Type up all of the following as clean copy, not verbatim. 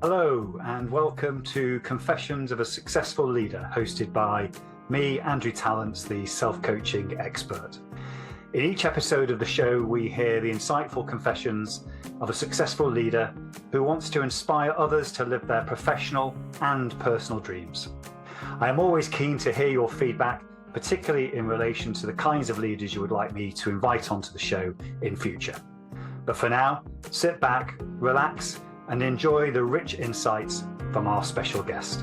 Hello, and welcome to Confessions of a Successful Leader, hosted by me, Andrew Tallents, the self-coaching expert. In each episode of the show, we hear the insightful confessions of a successful leader who wants to inspire others to live their professional and personal dreams. I am always keen to hear your feedback, particularly in relation to the kinds of leaders you would like me to invite onto the show in future. But for now, sit back, relax, and enjoy the rich insights from our special guest.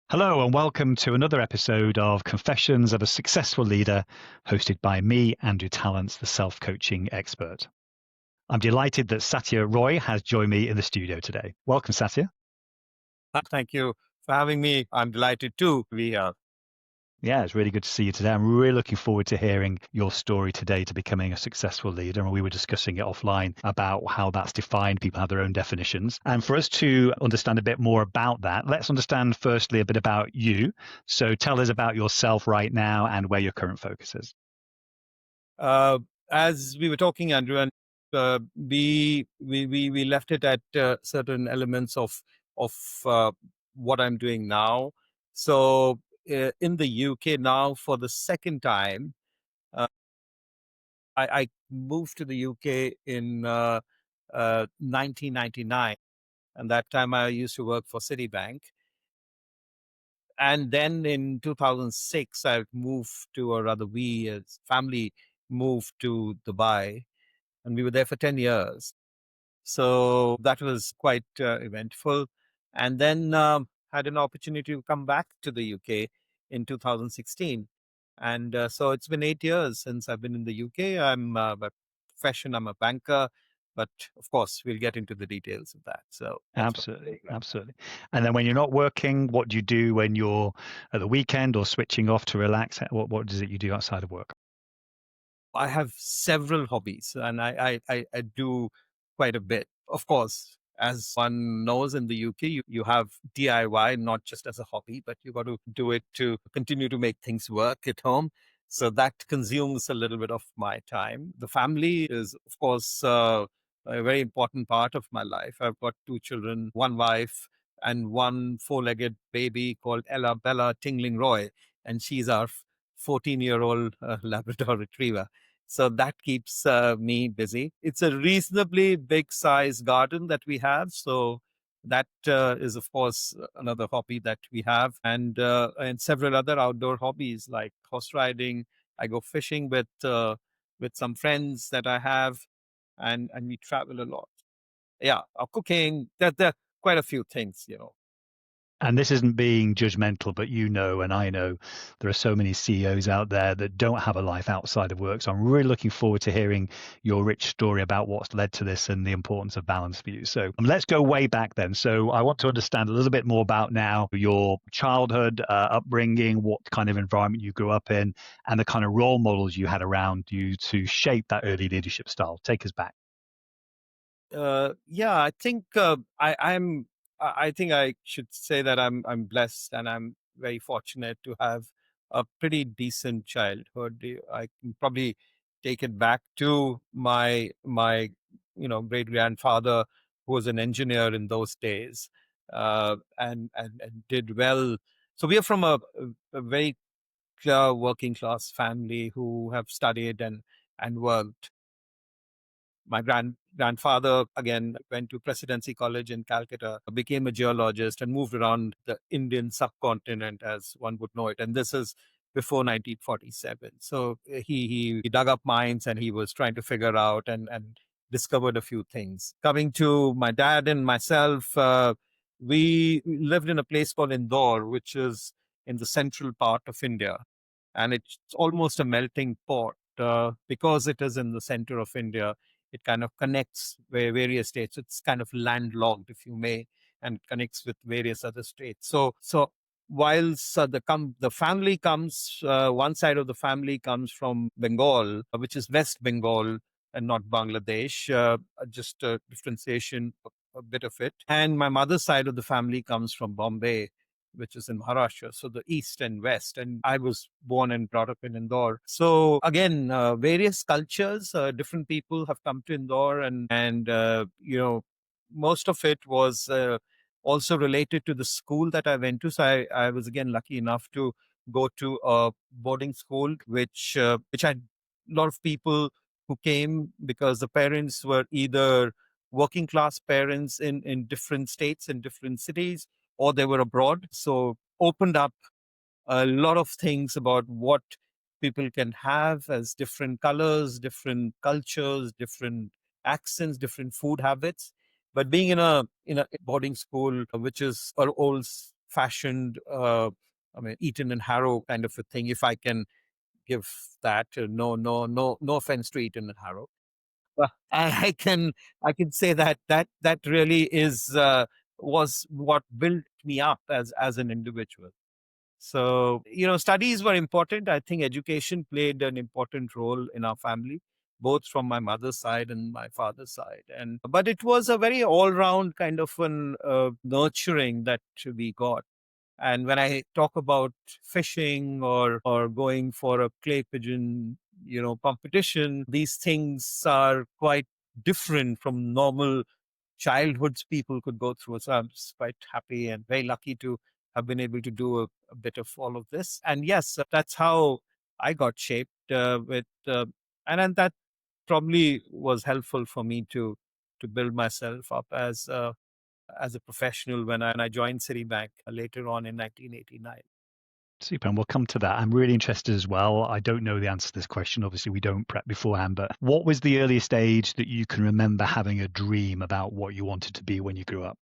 Hello and welcome to another episode of Confessions of a Successful Leader, hosted by me, Andrew Tallents, the self-coaching expert. I'm delighted that Satya Roy has joined me in the studio today. Welcome, Satya. Thank you for having me. I'm delighted to be here. Yeah, it's really good to see you today. I'm really looking forward to hearing your story today to becoming a successful leader. And we were discussing it offline about how that's defined. People have their own definitions. And for us to understand a bit more about that, let's understand firstly a bit about you. So tell us about yourself right now and where your current focus is. As we were talking, Andrew, and we left it at certain elements of what I'm doing now. So in the UK now, for the second time, I moved to the UK in 1999, and that time I used to work for Citibank. And then in 2006, I moved to, or rather, we as family moved to Dubai, and we were there for 10 years. So that was quite eventful. And then had an opportunity to come back to the UK in 2016. And so it's been 8 years since I've been in the UK. I'm by profession, I'm a banker, but of course, we'll get into the details of that. So Absolutely. And then when you're not working, what do you do when you're at the weekend or switching off to relax? What is it you do outside of work? I have several hobbies, and I do quite a bit. Of course, as one knows, in the UK, you have DIY, not just as a hobby, but you got to do it to continue to make things work at home. So that consumes a little bit of my time. The family is, of course, a very important part of my life. I've got 2 children, 1 wife, and 1 4-legged baby called Ella Bella Tingling Roy. And she's our 14-year-old Labrador retriever. So that keeps me busy. It's a reasonably big size garden that we have. So that is, of course, another hobby that we have, and several other outdoor hobbies like horse riding. I go fishing with some friends that I have, and we travel a lot. Yeah, cooking. There are quite a few things, And this isn't being judgmental, but and I know there are so many CEOs out there that don't have a life outside of work. So I'm really looking forward to hearing your rich story about what's led to this and the importance of balance for you. So let's go way back then. So I want to understand a little bit more about now your childhood upbringing, what kind of environment you grew up in, and the kind of role models you had around you to shape that early leadership style. Take us back. Yeah, I think I think I should say that I'm blessed and I'm very fortunate to have a pretty decent childhood. I can probably take it back to my great grandfather, who was an engineer in those days, and did well. So we are from a very working class family who have studied and worked. My grandfather, again, went to Presidency College in Calcutta, became a geologist, and moved around the Indian subcontinent, as one would know it. And this is before 1947. So he dug up mines, and he was trying to figure out and discovered a few things. Coming to my dad and myself, we lived in a place called Indore, which is in the central part of India. And it's almost a melting pot because it is in the center of India. It kind of connects various states. It's kind of landlocked, if you may, and connects with various other states. So whilst the family comes, one side of the family comes from Bengal, which is West Bengal and not Bangladesh, just a differentiation, a bit of it. And my mother's side of the family comes from Bombay, which is in Maharashtra, so the east and west. And I was born and brought up in Indore. So again, various cultures, different people have come to Indore, and most of it was also related to the school that I went to. So I was again lucky enough to go to a boarding school, which had a lot of people who came because the parents were either working class parents in different states and different cities, or they were abroad. So opened up a lot of things about what people can have as different colors, different cultures, different accents, different food habits. But being in a boarding school, which is an old fashioned, I mean, Eton and Harrow kind of a thing, if I can give that. No offense to Eton and Harrow. I can say that really is was what built me up as an individual. So, studies were important. I think education played an important role in our family, both from my mother's side and my father's side. But it was a very all-round kind of an nurturing that we got. And when I talk about fishing or going for a clay pigeon, competition, these things are quite different from normal childhoods people could go through. So I'm just quite happy and very lucky to have been able to do a bit of all of this. And yes, that's how I got shaped and then that probably was helpful for me to build myself up as a professional when I joined Citibank later on in 1989. Super, and we'll come to that. I'm really interested as well. I don't know the answer to this question. Obviously, we don't prep beforehand, but what was the earliest age that you can remember having a dream about what you wanted to be when you grew up?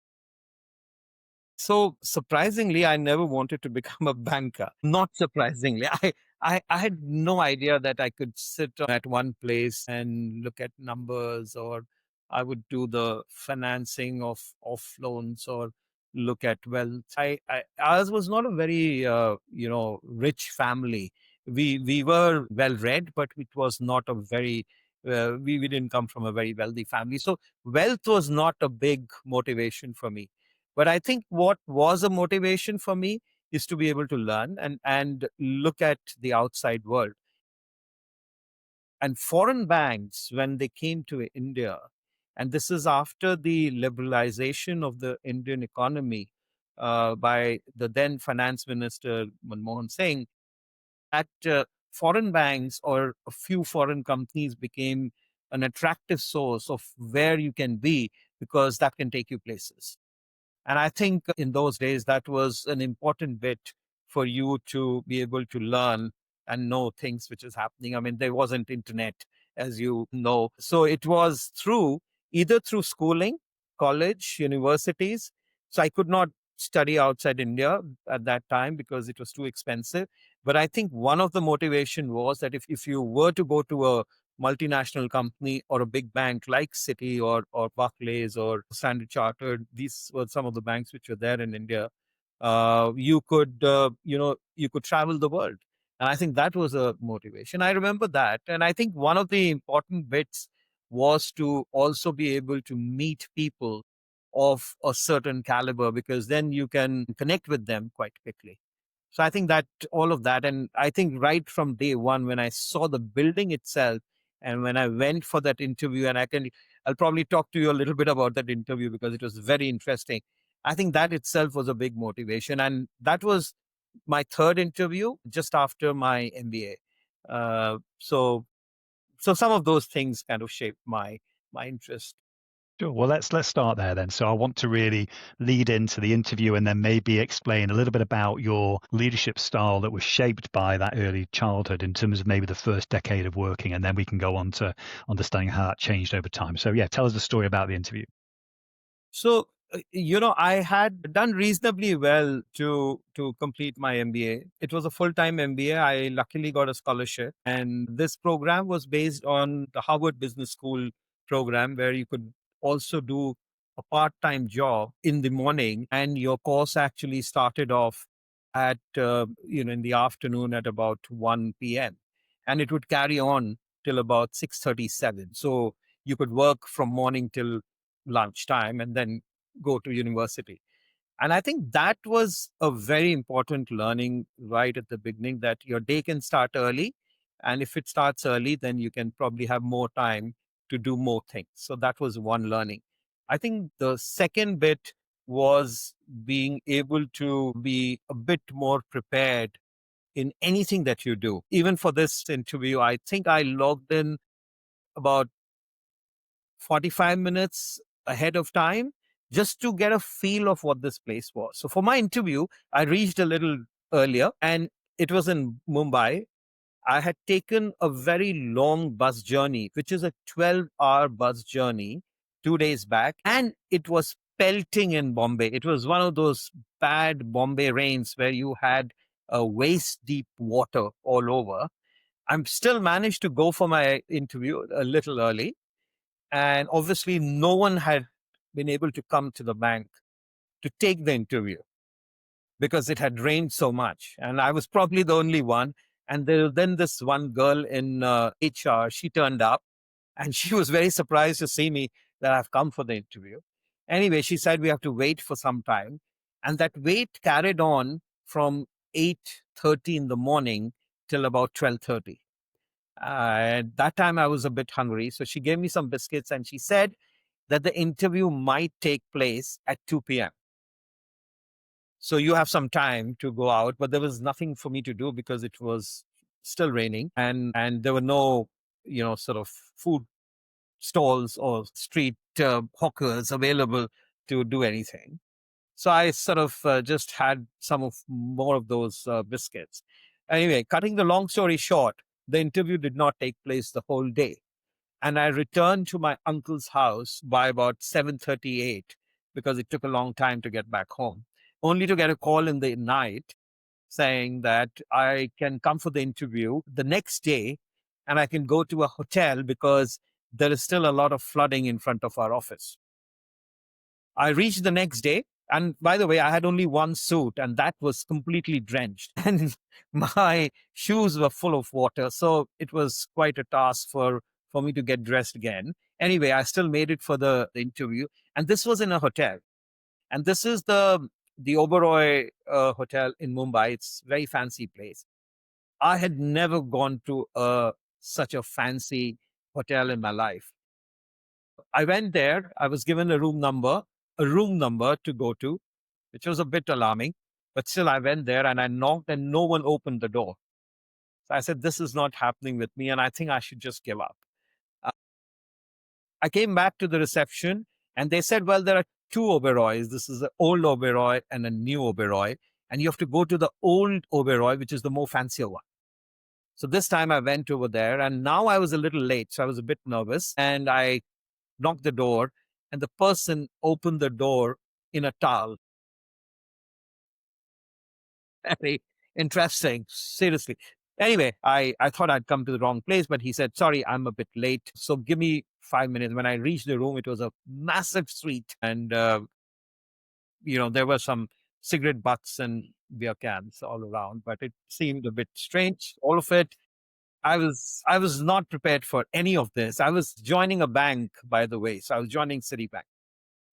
So surprisingly, I never wanted to become a banker. Not surprisingly, I had no idea that I could sit at one place and look at numbers, or I would do the financing of loans or look at wealth. Ours was not a very rich family. We were well read, but it was not a very we didn't come from a very wealthy family. So wealth was not a big motivation for me, but I think what was a motivation for me is to be able to learn and look at the outside world. And foreign banks, when they came to India, and this is after the liberalization of the Indian economy by the then finance minister Manmohan Singh, that foreign banks or a few foreign companies became an attractive source of where you can be, because that can take you places. And I think in those days, that was an important bit for you to be able to learn and know things which is happening. I mean, there wasn't internet, as you know. So it was either through schooling, college, universities. So I could not study outside India at that time because it was too expensive. But I think one of the motivation was that if you were to go to a multinational company or a big bank like Citi or Barclays or Standard Chartered, these were some of the banks which were there in India. You could travel the world, and I think that was a motivation. I remember that, and I think one of the important bits was to also be able to meet people of a certain caliber, because then you can connect with them quite quickly. So I think that all of that, and I think right from day one, when I saw the building itself, and when I went for that interview, and I'll probably talk to you a little bit about that interview because it was very interesting. I think that itself was a big motivation, and that was my third interview just after my MBA. So some of those things kind of shaped my interest. Sure. Well, let's start there then. So I want to really lead into the interview and then maybe explain a little bit about your leadership style that was shaped by that early childhood in terms of maybe the first decade of working, and then we can go on to understanding how that changed over time. So yeah, tell us the story about the interview. So, I had done reasonably well to complete my MBA. It was a full-time MBA. I luckily got a scholarship, and this program was based on the Harvard Business School program, where you could also do a part-time job in the morning, and your course actually started off at in the afternoon at about 1 p.m., and it would carry on till about 6:37. So you could work from morning till lunchtime and then go to university. And I think that was a very important learning right at the beginning, that your day can start early. And if it starts early, then you can probably have more time to do more things. So that was one learning. I think the second bit was being able to be a bit more prepared in anything that you do. Even for this interview, I think I logged in about 45 minutes ahead of time just to get a feel of what this place was. So for my interview, I reached a little earlier, and it was in Mumbai. I had taken a very long bus journey, which is a 12-hour bus journey 2 days back, and it was pelting in Bombay. It was one of those bad Bombay rains where you had a waist deep water all over. I'm still managed to go for my interview a little early, and obviously, no one had been able to come to the bank to take the interview because it had rained so much. And I was probably the only one. And then this one girl in HR, she turned up, and she was very surprised to see me, that I've come for the interview. Anyway, she said we have to wait for some time. And that wait carried on from 8:30 in the morning till about 12:30. At that time, I was a bit hungry. So she gave me some biscuits, and she said that the interview might take place at 2 p.m. So you have some time to go out, but there was nothing for me to do because it was still raining, and there were no, sort of food stalls or street hawkers available to do anything. So I sort of just had some of more of those biscuits. Anyway, cutting the long story short, the interview did not take place the whole day. And I returned to my uncle's house by about 7:38 because it took a long time to get back home, only to get a call in the night saying that I can come for the interview the next day, and I can go to a hotel because there is still a lot of flooding in front of our office. I reached the next day. And by the way, I had only one suit, and that was completely drenched. And my shoes were full of water. So it was quite a task for me to get dressed again. Anyway, I still made it for the interview. And this was in a hotel. And this is the Oberoi Hotel in Mumbai. It's a very fancy place. I had never gone to such a fancy hotel in my life. I went there. I was given a room number to go to, which was a bit alarming. But still, I went there and I knocked, and no one opened the door. So I said, this is not happening with me, and I think I should just give up. Uh, I came back to the reception, and they said, well, there are two Oberois. This is an old Oberoi and a new Oberoi. And you have to go to the old Oberoi, which is the more fancier one. So this time I went over there, and now I was a little late. So I was a bit nervous, and I knocked the door, and the person opened the door in a towel. Very interesting, seriously. Anyway, I thought I'd come to the wrong place, but he said, sorry, I'm a bit late. So give me 5 minutes. When I reached the room, it was a massive suite, and, there were some cigarette butts and beer cans all around, but it seemed a bit strange, all of it. I was not prepared for any of this. I was joining a bank, by the way. So I was joining Citibank.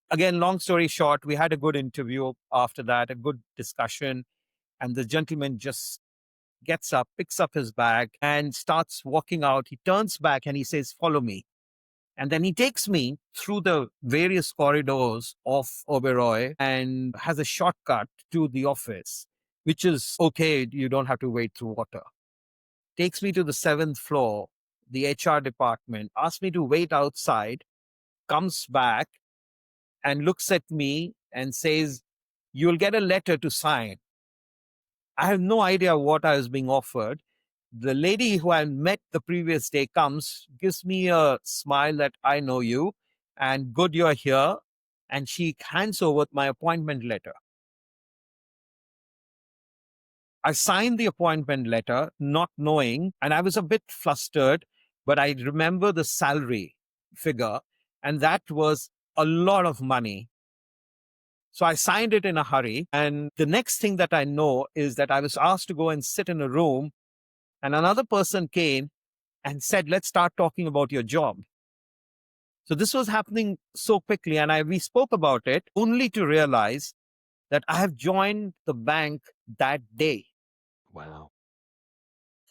Again, long story short, we had a good interview after that, a good discussion. And the gentleman just gets up, picks up his bag, and starts walking out. He turns back and he says, follow me. And then he takes me through the various corridors of Oberoi and has a shortcut to the office, which is okay. You don't have to wait through water. Takes me to the seventh floor, the HR department, asks me to wait outside, comes back and looks at me and says, you'll get a letter to sign. I have no idea what I was being offered. The lady who I met the previous day comes, gives me a smile that I know you and good you're here. And she hands over my appointment letter. I signed the appointment letter, not knowing, and I was a bit flustered, but I remember the salary figure, and that was a lot of money. So I signed it in a hurry. And the next thing that I know is that I was asked to go and sit in a room, and another person came and said, let's start talking about your job. So this was happening so quickly, and we spoke about it only to realize that I have joined the bank that day. Wow.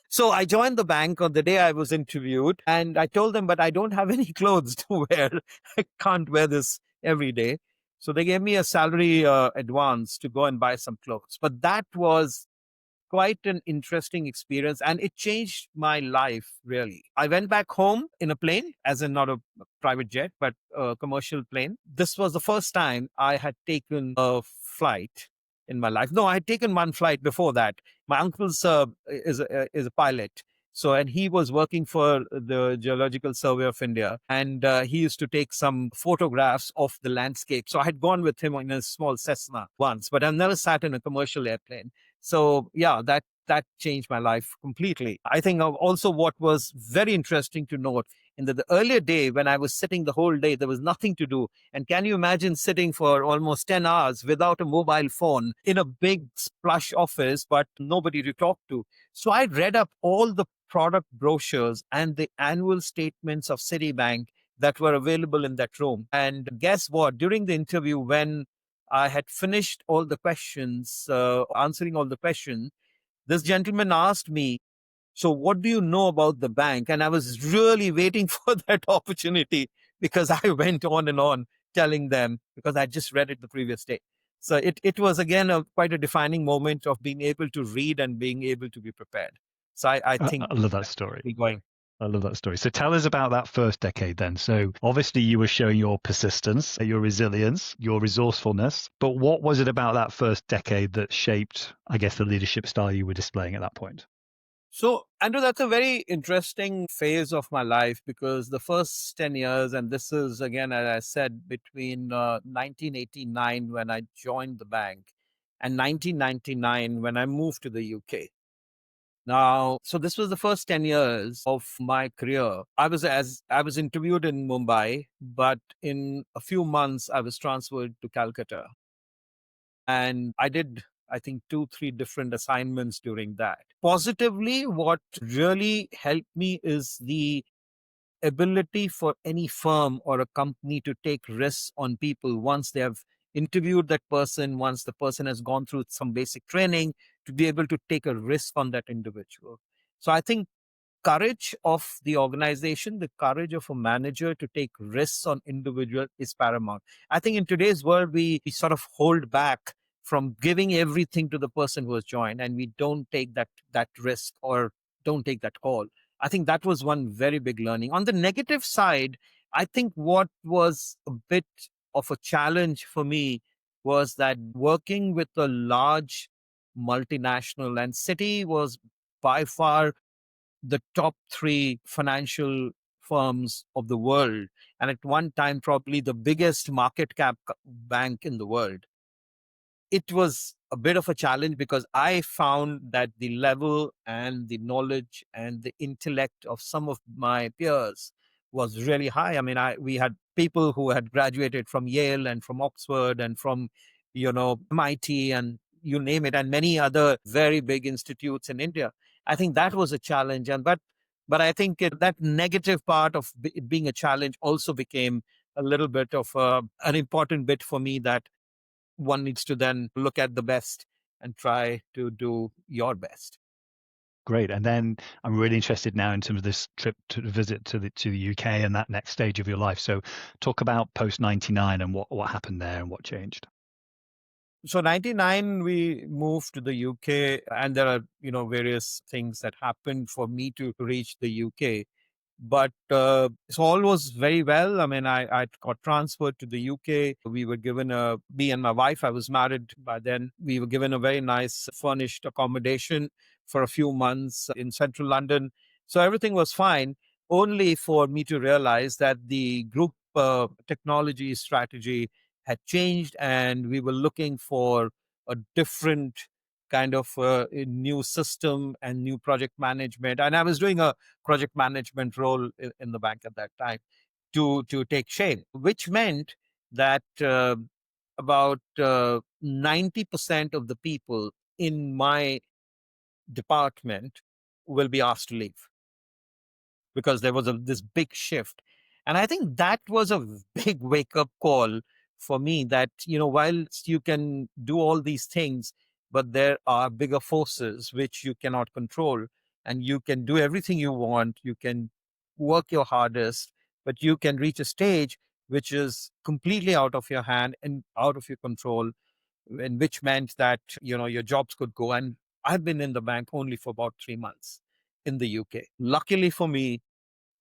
So I joined the bank on the day I was interviewed, and I told them, but I don't have any clothes to wear. I can't wear this every day. So they gave me a salary advance to go and buy some clothes. But that was quite an interesting experience, and it changed my life, really. I went back home in a plane, as in not a private jet, but a commercial plane. This was the first time I had taken a flight in my life. No, I had taken one flight before that. My uncle's is a pilot. So, and he was working for the Geological Survey of India, and he used to take some photographs of the landscape. So I had gone with him in a small Cessna once, but I've never sat in a commercial airplane. So yeah, that changed my life completely. I think also what was very interesting to note in the earlier day when I was sitting the whole day, there was nothing to do. And can you imagine sitting for almost 10 hours without a mobile phone in a big plush office, but nobody to talk to? So I read up all the product brochures and the annual statements of Citibank that were available in that room. And guess what? During the interview, when I had finished all the questions, answering all the questions, this gentleman asked me, so what do you know about the bank? And I was really waiting for that opportunity because I went on and on telling them because I just read it the previous day. So it was again quite a defining moment of being able to read and being able to be prepared. So I think I love that story. going. I love that story. So tell us about that first decade then. So obviously you were showing your persistence, your resilience, your resourcefulness. But what was it about that first decade that shaped, I guess, the leadership style you were displaying at that point? So, Andrew, that's a very interesting phase of my life because the first 10 years, and this is again, as I said, between 1989 when I joined the bank and 1999 when I moved to the UK. Now, so this was the first 10 years of my career. I was interviewed in Mumbai, but in a few months I was transferred to Calcutta. And I did, I think, 2, 3 different assignments during that. Positively, what really helped me is the ability for any firm or a company to take risks on people once they have interviewed that person, once the person has gone through some basic training, to be able to take a risk on that individual. So I think courage of the organization, the courage of a manager to take risks on individual is paramount. I think in today's world, we sort of hold back from giving everything to the person who has joined and we don't take that risk or don't take that call. I think that was one very big learning. On the negative side, I think what was a bit of a challenge for me was that working with a large multinational and Citi was by far the top 3 financial firms of the world, and at one time, probably the biggest market cap bank in the world. It was a bit of a challenge because I found that the level and the knowledge and the intellect of some of my peers was really high. I mean, we had people who had graduated from Yale and from Oxford and from, MIT and you name it, and many other very big institutes in India. I think that was a challenge, but I think that negative part of it being a challenge also became a little bit of an important bit for me that one needs to then look at the best and try to do your best. Great. And then I'm really interested now in terms of this trip to visit to the UK and that next stage of your life. So talk about post 99 and what happened there and what changed. So 99, we moved to the UK and there are, various things that happened for me to reach the UK. But so all was very well. I mean, I got transferred to the UK. We were given me and my wife, I was married by then. We were given a very nice furnished accommodation for a few months in central London. So everything was fine, only for me to realize that the group technology strategy had changed and we were looking for a different kind of a new system and new project management. And I was doing a project management role in the bank at that time to take shape, which meant that about 90% of the people in my department will be asked to leave because there was this big shift. And I think that was a big wake up call for me that, whilst you can do all these things, but there are bigger forces which you cannot control, and you can do everything you want. You can work your hardest, but you can reach a stage which is completely out of your hand and out of your control, and which meant that, your jobs could go. And I've been in the bank only for about 3 months in the UK. Luckily for me,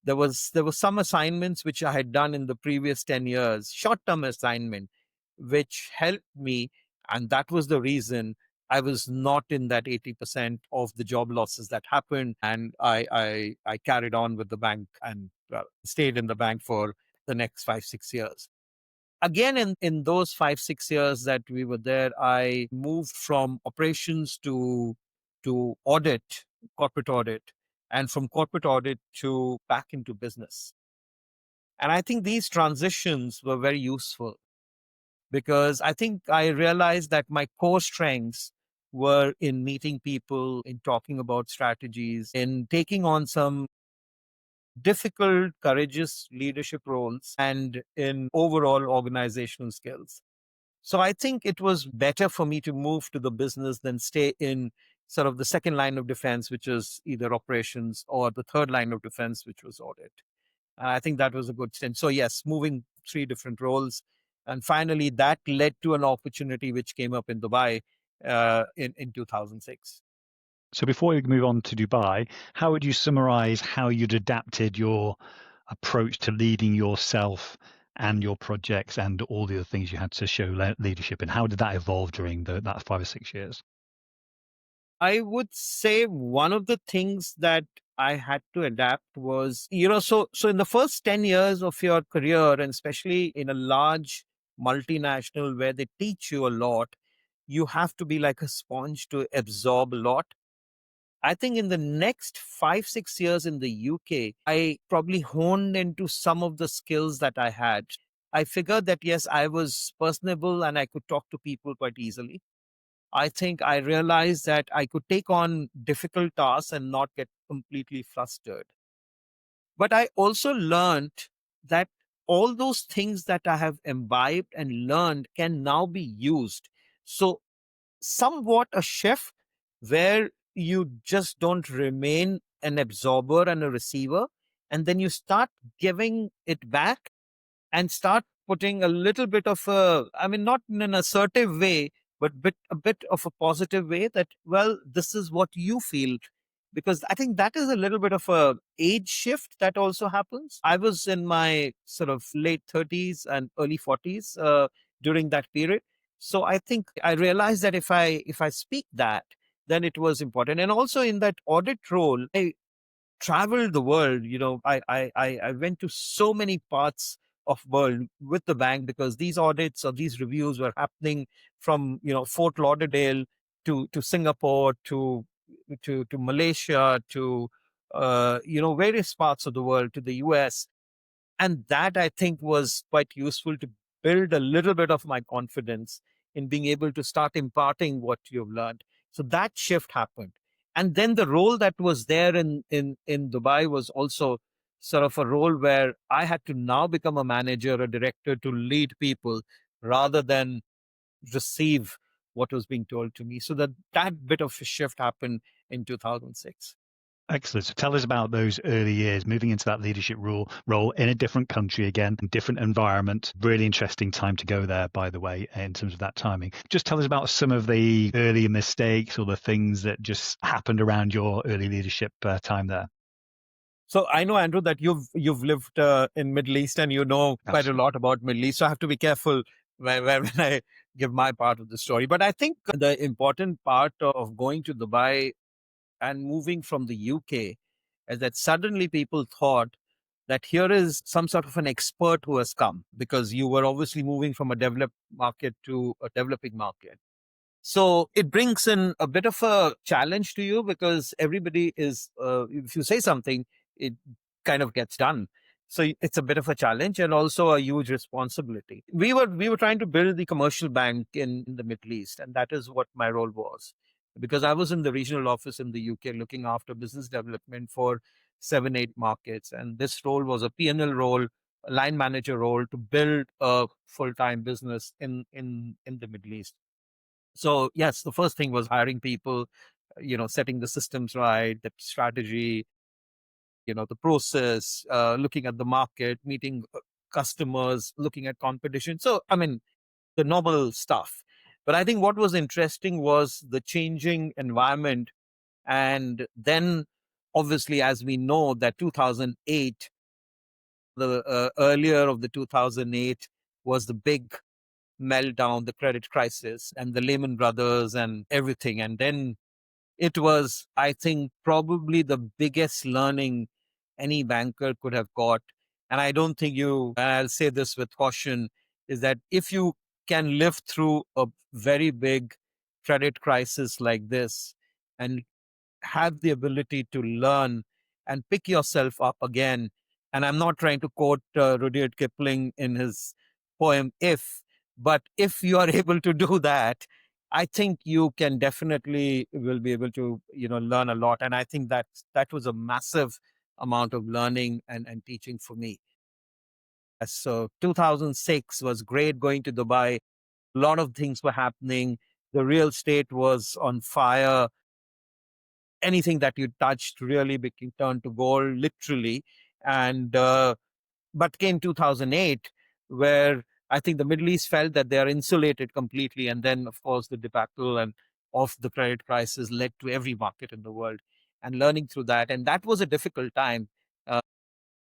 there was some assignments which I had done in the previous 10 years, short-term assignment, which helped me. And that was the reason I was not in that 80% of the job losses that happened. And I carried on with the bank and stayed in the bank for the next 5, 6 years. Again, in those 5, 6 years that we were there, I moved from operations to audit, corporate audit, and from corporate audit to back into business. And I think these transitions were very useful because I think I realized that my core strengths were in meeting people, in talking about strategies, in taking on some difficult, courageous leadership roles, and in overall organizational skills. So I think it was better for me to move to the business than stay in sort of the second line of defense, which is either operations, or the third line of defense, which was audit. And I think that was a good stint. So yes, moving 3 different roles. And finally, that led to an opportunity which came up in Dubai in 2006. So before we move on to Dubai, how would you summarize how you'd adapted your approach to leading yourself and your projects and all the other things you had to show leadership in? How did that evolve during that 5 or 6 years? I would say one of the things that I had to adapt was, so in the first 10 years of your career, and especially in a large multinational where they teach you a lot, you have to be like a sponge to absorb a lot. I think in the next 5, 6 years in the UK, I probably honed into some of the skills that I had. I figured that, yes, I was personable and I could talk to people quite easily. I think I realized that I could take on difficult tasks and not get completely flustered. But I also learned that all those things that I have imbibed and learned can now be used. So, somewhat a shift where you just don't remain an absorber and a receiver, and then you start giving it back and start putting a little bit of not in an assertive way, but a bit of a positive way that, well, this is what you feel. Because I think that is a little bit of a age shift that also happens. I was in my sort of late 30s and early 40s during that period. So I think I realized that if I speak that, then it was important. And also in that audit role, I traveled the world. I went to so many parts of world with the bank, because these audits or these reviews were happening from, Fort Lauderdale to Singapore to Malaysia to various parts of the world, to the US. And that, I think, was quite useful to build a little bit of my confidence in being able to start imparting what you've learned. So that shift happened. And then the role that was there in Dubai was also sort of a role where I had to now become a manager, a director, to lead people rather than receive what was being told to me. So that bit of a shift happened in 2006. Excellent. So tell us about those early years, moving into that leadership role in a different country again, different environment. Really interesting time to go there, by the way, in terms of that timing. Just tell us about some of the early mistakes or the things that just happened around your early leadership time there. So I know, Andrew, that you've lived in Middle East and you know quite a lot about Middle East. So I have to be careful when I give my part of the story. But I think the important part of going to Dubai and moving from the UK is that suddenly people thought that here is some sort of an expert who has come, because you were obviously moving from a developed market to a developing market. So it brings in a bit of a challenge to you, because everybody is, if you say something, it kind of gets done. So it's a bit of a challenge and also a huge responsibility. We were trying to build the commercial bank in the Middle East, and that is what my role was. Because I was in the regional office in the UK looking after business development for 7, 8 markets. And this role was a P&L role line manager role to build a full-time business in the Middle East. So yes, the first thing was hiring people, setting the systems right, the strategy, the process, looking at the market, meeting customers, looking at competition. So, I mean, the normal stuff. But I think what was interesting was the changing environment. And then, obviously, as we know, that 2008, the earlier of the 2008 was the big meltdown, the credit crisis, and the Lehman Brothers and everything. And then it was, I think, probably the biggest learning any banker could have got. And I don't think and I'll say this with caution, is that if you can live through a very big credit crisis like this and have the ability to learn and pick yourself up again. And I'm not trying to quote Rudyard Kipling in his poem, but if you are able to do that, I think you can definitely will be able to, learn a lot. And I think that was a massive amount of learning and teaching for me. So 2006 was great going to Dubai. A lot of things were happening. The real estate was on fire. Anything that you touched really became turned to gold, literally. And but came 2008, where I think the Middle East felt that they are insulated completely, and then of course the debacle and of the credit crisis led to every market in the world, and learning through that, and that was a difficult time.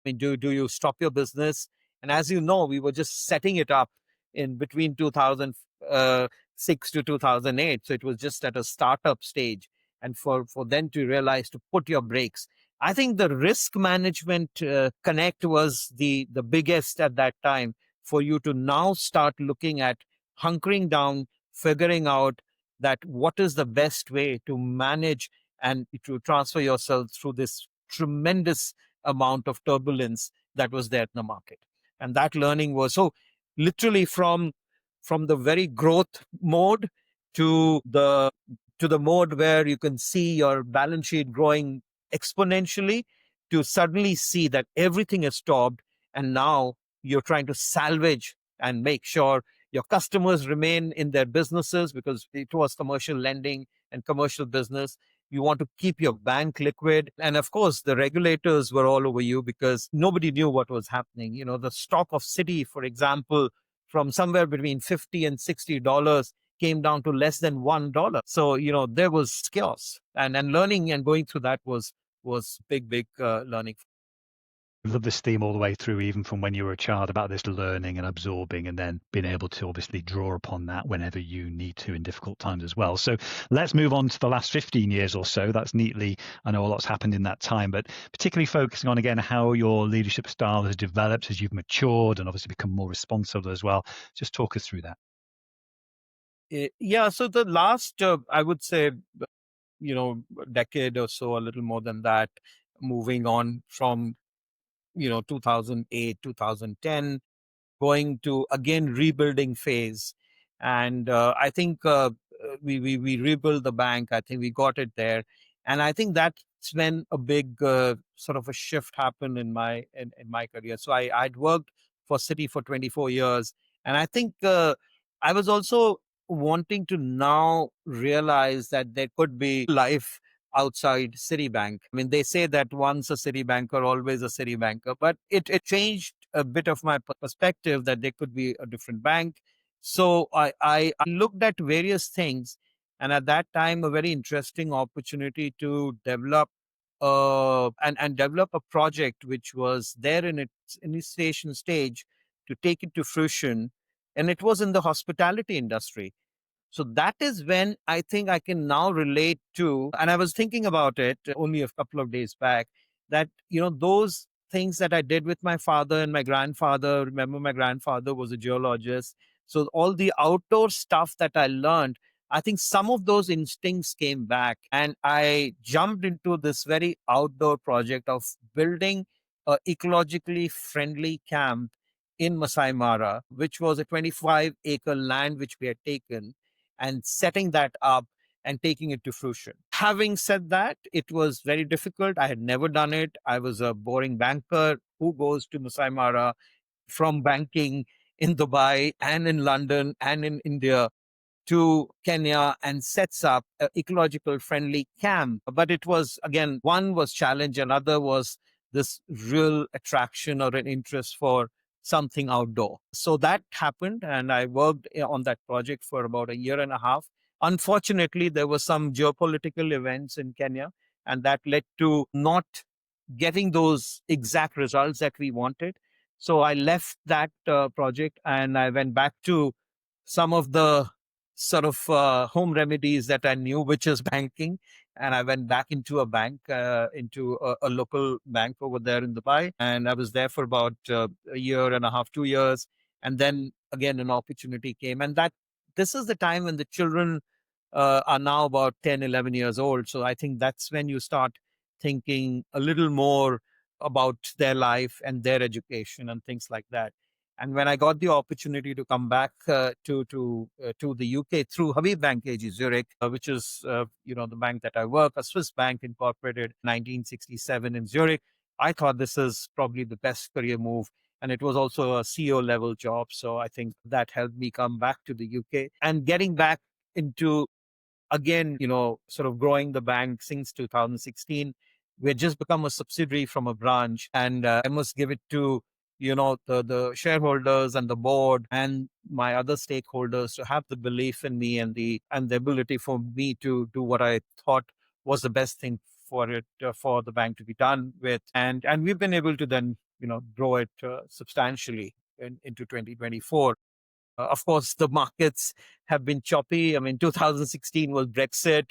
Mean, do you stop your business? And as you know, we were just setting it up in between 2006 to 2008. So it was just at a startup stage. And for them to realize to put your brakes, I think the risk management connect was the biggest at that time for you to now start looking at hunkering down, figuring out that what is the best way to manage and to transfer yourself through this tremendous amount of turbulence that was there in the market. And that learning was so literally from the very growth mode to the mode where you can see your balance sheet growing exponentially, to suddenly see that everything is stopped, and now you're trying to salvage and make sure your customers remain in their businesses, because it was commercial lending and commercial business. You want to keep your bank liquid. And of course, the regulators were all over you because nobody knew what was happening. The stock of Citi, for example, from somewhere between $50 and $60 came down to less than $1. So, there was chaos, and learning and going through that was big learning. I love this theme all the way through, even from when you were a child, about this learning and absorbing and then being able to obviously draw upon that whenever you need to in difficult times as well. So let's move on to the last 15 years or so. That's neatly, I know a lot's happened in that time, but particularly focusing on, again, how your leadership style has developed as you've matured and obviously become more responsible as well. Just talk us through that. Yeah, so the last, I would say, decade or so, a little more than that, moving on from 2008, 2010, going to again rebuilding phase. And I think we rebuilt the bank. I think we got it there. And I think that's when a big sort of a shift happened in my career. So I'd worked for Citi for 24 years. And I think I was also wanting to now realize that there could be life outside Citibank. I mean, they say that once a Citibanker, always a Citibanker, but it changed a bit of my perspective that there could be a different bank. So I looked at various things, and at that time, a very interesting opportunity to develop and develop a project which was there in its initiation stage to take it to fruition, and it was in the hospitality industry. So that is when I think I can now relate to, and I was thinking about it only a couple of days back, that, those things that I did with my father and my grandfather. Remember, my grandfather was a geologist. So all the outdoor stuff that I learned, I think some of those instincts came back, and I jumped into this very outdoor project of building a ecologically friendly camp in Masai Mara, which was a 25-acre land which we had taken, and setting that up and taking it to fruition. Having said that, it was very difficult. I had never done it. I was a boring banker who goes to Masai Mara from banking in Dubai and in London and in India to Kenya and sets up an ecological friendly camp. But it was, again, one was challenge, another was this real attraction or an interest for something outdoor. So that happened, and I worked on that project for about a year and a half. Unfortunately, there were some geopolitical events in Kenya, and that led to not getting those exact results that we wanted. So I left that project and I went back to some of the sort of home remedies that I knew, which is banking. And I went back into a bank, into a local bank over there in Dubai. And I was there for about a year and a half, 2 years. And then again, an opportunity came. And that this is the time when the children are now about 10, 11 years old. So I think that's when you start thinking a little more about their life and their education and things like that. And when I got the opportunity to come back to the UK through Habib Bank AG Zurich, which is the bank that I work, a Swiss bank incorporated 1967 in Zurich, I thought this is probably the best career move. And it was also a CEO level job. So I think that helped me come back to the UK and getting back into, again, sort of growing the bank since 2016. We had just become a subsidiary from a branch, and I must give it to the shareholders and the board and my other stakeholders to have the belief in me and the ability for me to do what I thought was the best thing for it, for the bank to be done with, and we've been able to then grow it substantially into 2024. Of course, the markets have been choppy. I mean, 2016 was Brexit,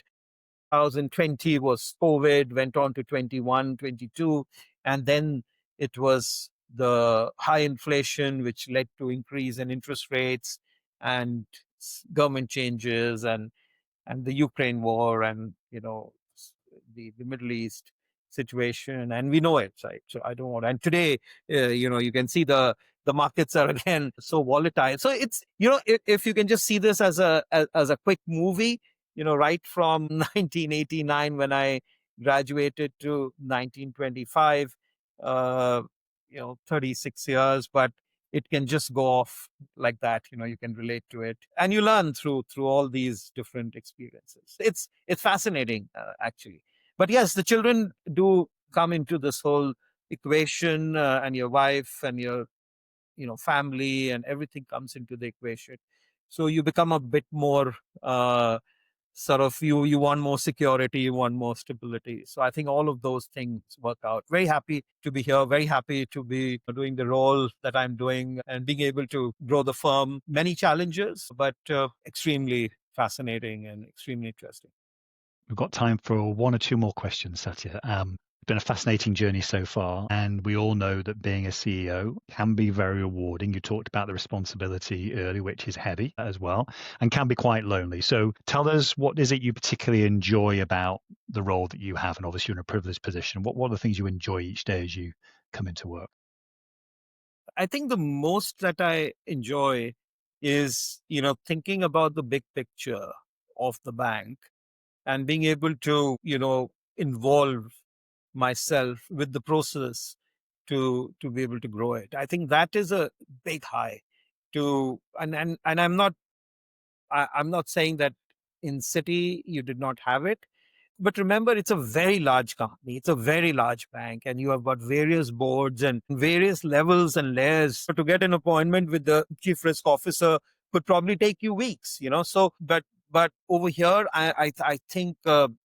2020 was COVID, went on to 21, 22, and then it was the high inflation, which led to increase in interest rates and government changes and the Ukraine war and the Middle East situation, and we know it, right? So I don't want. And today, you can see the markets are again so volatile. So it's if you can just see this as a quick movie, right from 1989 when I graduated to 1925, 36 years, but it can just go off like that. You can relate to it and you learn through all these different experiences. It's fascinating, actually. But yes, the children do come into this whole equation, and your wife and your family and everything comes into the equation. So you become a bit more sort of, you want more security, you want more stability. So I think all of those things work out. Very happy to be here, very happy to be doing the role that I'm doing and being able to grow the firm. Many challenges, but extremely fascinating and extremely interesting. We've got time for one or two more questions, Satya. It's been a fascinating journey so far, and we all know that being a CEO can be very rewarding. You talked about the responsibility earlier, which is heavy as well, and can be quite lonely. So tell us, what is it you particularly enjoy about the role that you have? And obviously you're in a privileged position. What are the things you enjoy each day as you come into work? I think the most that I enjoy is, thinking about the big picture of the bank and being able to, involve myself with the process to be able to grow it. I think that is a big high to, and I'm not saying that in Citi you did not have it, but remember, it's a very large company. It's a very large bank, and you have got various boards and various levels and layers. So to get an appointment with the chief risk officer could probably take you weeks, So, but over here, I think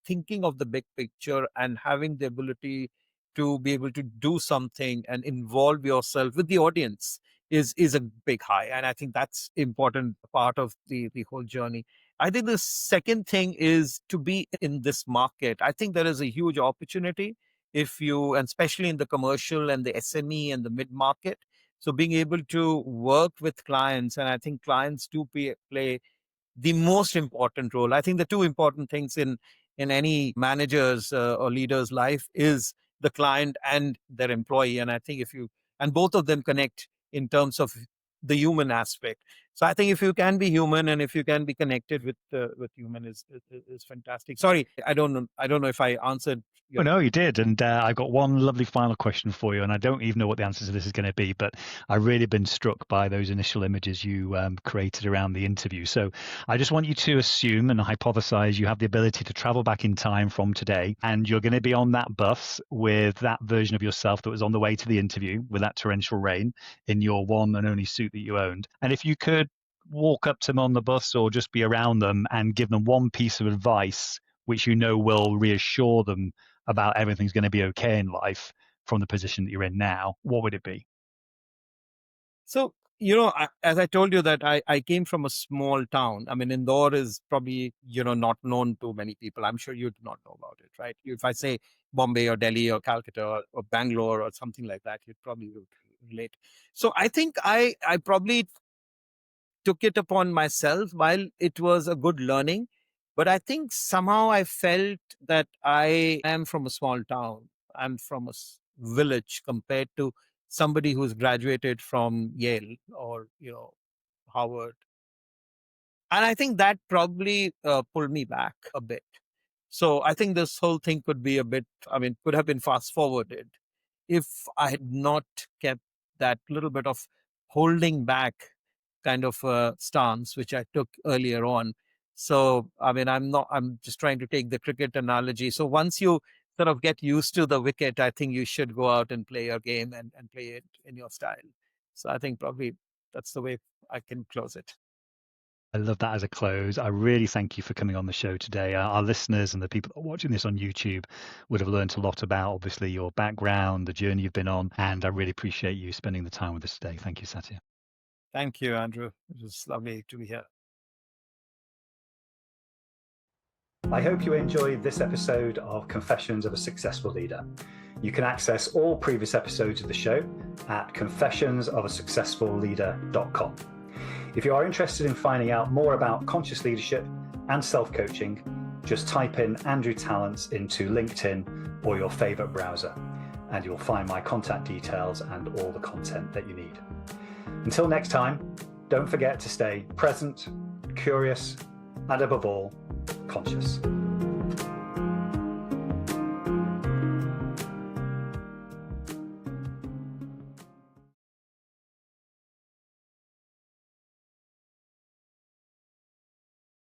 thinking of the big picture and having the ability to be able to do something and involve yourself with the audience is a big high, and I think that's important part of the whole journey. I think the second thing is to be in this market. I think there is a huge opportunity if you, and especially in the commercial and the SME and the mid market. So being able to work with clients, and I think clients do play the most important role. I think the two important things in any manager's or leader's life is the client and their employee. And I think if you, and both of them connect in terms of the human aspect. So I think if you can be human and if you can be connected with human is fantastic. Sorry, I don't know if I answered Oh, your. no, you did. And I've got one lovely final question for you. And I don't even know what the answer to this is going to be, but I've really been struck by those initial images you created around the interview. So I just want you to assume and hypothesize you have the ability to travel back in time from today, and you're going to be on that bus with that version of yourself that was on the way to the interview with that torrential rain in your one and only suit that you owned. And if you could walk up to them on the bus or just be around them and give them one piece of advice which you know will reassure them about everything's going to be okay in life from the position that you're in now, what would it be? So, as I told you that I came from a small town. I mean, Indore is probably, not known to many people. I'm sure you do not know about it, right? If I say Bombay or Delhi or Calcutta or Bangalore or something like that, you'd probably relate. So I think I probably took it upon myself while it was a good learning. But I think somehow I felt that I am from a small town. I'm from a village compared to somebody who's graduated from Yale or, Harvard. And I think that probably pulled me back a bit. So I think this whole thing could have been fast forwarded if I had not kept that little bit of holding back kind of stance, which I took earlier on. So, I'm just trying to take the cricket analogy. So once you sort of get used to the wicket, I think you should go out and play your game and play it in your style. So I think probably that's the way I can close it. I love that as a close. I really thank you for coming on the show today. Our listeners and the people that are watching this on YouTube would have learned a lot about, obviously, your background, the journey you've been on, and I really appreciate you spending the time with us today. Thank you, Satya. Thank you, Andrew. It was lovely to be here. I hope you enjoyed this episode of Confessions of a Successful Leader. You can access all previous episodes of the show at confessionsofaSuccessfulLeader.com. If you are interested in finding out more about conscious leadership and self-coaching, just type in Andrew Tallents into LinkedIn or your favorite browser, and you'll find my contact details and all the content that you need. Until next time, don't forget to stay present, curious, and above all, conscious.